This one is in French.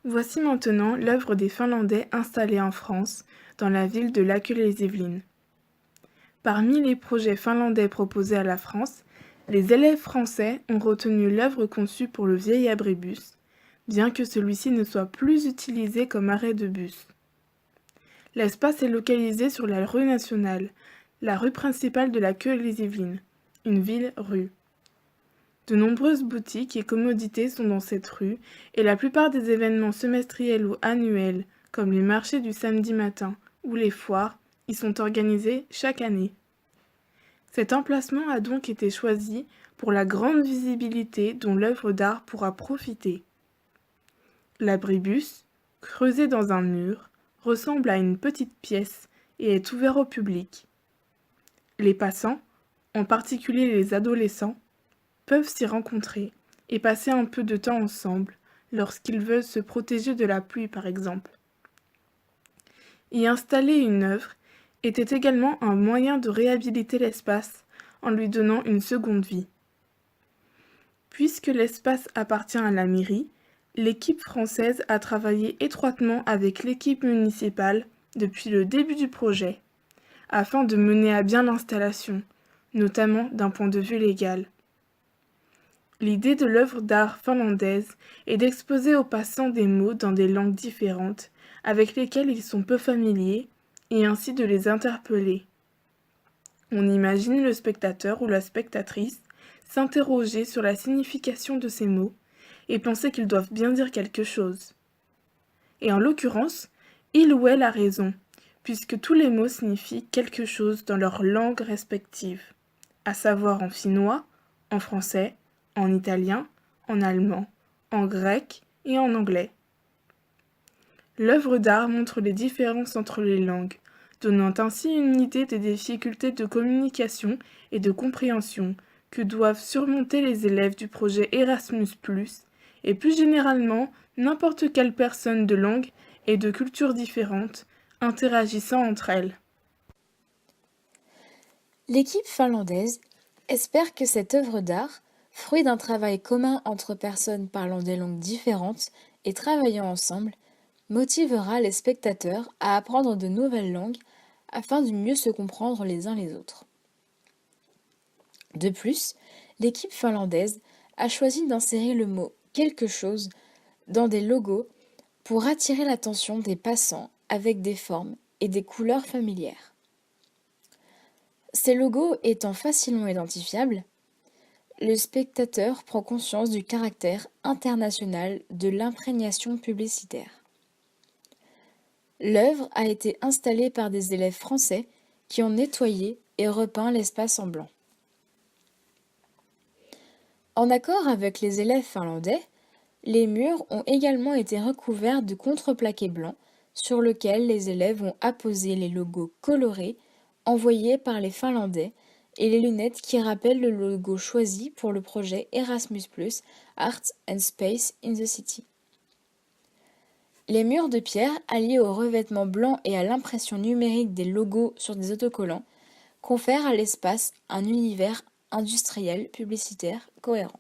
Voici maintenant l'œuvre des Finlandais installés en France, dans la ville de Laqueux-les-Yvelines. Parmi les projets finlandais proposés à la France, les élèves français ont retenu l'œuvre conçue pour le vieil abribus, bien que celui-ci ne soit plus utilisé comme arrêt de bus. L'espace est localisé sur la rue nationale, la rue principale de Laqueux-les-Yvelines, une ville-rue. De nombreuses boutiques et commodités sont dans cette rue et la plupart des événements semestriels ou annuels, comme les marchés du samedi matin ou les foires, y sont organisés chaque année. Cet emplacement a donc été choisi pour la grande visibilité dont l'œuvre d'art pourra profiter. L'abribus, creusé dans un mur, ressemble à une petite pièce et est ouvert au public. Les passants, en particulier les adolescents, peuvent s'y rencontrer et passer un peu de temps ensemble lorsqu'ils veulent se protéger de la pluie par exemple. Y installer une œuvre était également un moyen de réhabiliter l'espace en lui donnant une seconde vie. Puisque l'espace appartient à la mairie, l'équipe française a travaillé étroitement avec l'équipe municipale depuis le début du projet, afin de mener à bien l'installation, notamment d'un point de vue légal. L'idée de l'œuvre d'art finlandaise est d'exposer aux passants des mots dans des langues différentes, avec lesquelles ils sont peu familiers, et ainsi de les interpeller. On imagine le spectateur ou la spectatrice s'interroger sur la signification de ces mots et penser qu'ils doivent bien dire quelque chose. Et en l'occurrence, il ou elle a raison, puisque tous les mots signifient quelque chose dans leur langue respective, à savoir en finnois, en français, en italien, en allemand, en grec et en anglais. L'œuvre d'art montre les différences entre les langues, donnant ainsi une idée des difficultés de communication et de compréhension que doivent surmonter les élèves du projet Erasmus+, et plus généralement n'importe quelle personne de langue et de culture différentes interagissant entre elles. L'équipe finlandaise espère que cette œuvre d'art, fruit d'un travail commun entre personnes parlant des langues différentes et travaillant ensemble, motivera les spectateurs à apprendre de nouvelles langues afin de mieux se comprendre les uns les autres. De plus, l'équipe finlandaise a choisi d'insérer le mot « quelque chose » dans des logos pour attirer l'attention des passants avec des formes et des couleurs familières. Ces logos étant facilement identifiables, le spectateur prend conscience du caractère international de l'imprégnation publicitaire. L'œuvre a été installée par des élèves français qui ont nettoyé et repeint l'espace en blanc. En accord avec les élèves finlandais, les murs ont également été recouverts de contreplaqué blanc sur lequel les élèves ont apposé les logos colorés envoyés par les Finlandais et les lunettes qui rappellent le logo choisi pour le projet Erasmus+, Art and Space in the City. Les murs de pierre, alliés au revêtement blanc et à l'impression numérique des logos sur des autocollants, confèrent à l'espace un univers industriel publicitaire cohérent.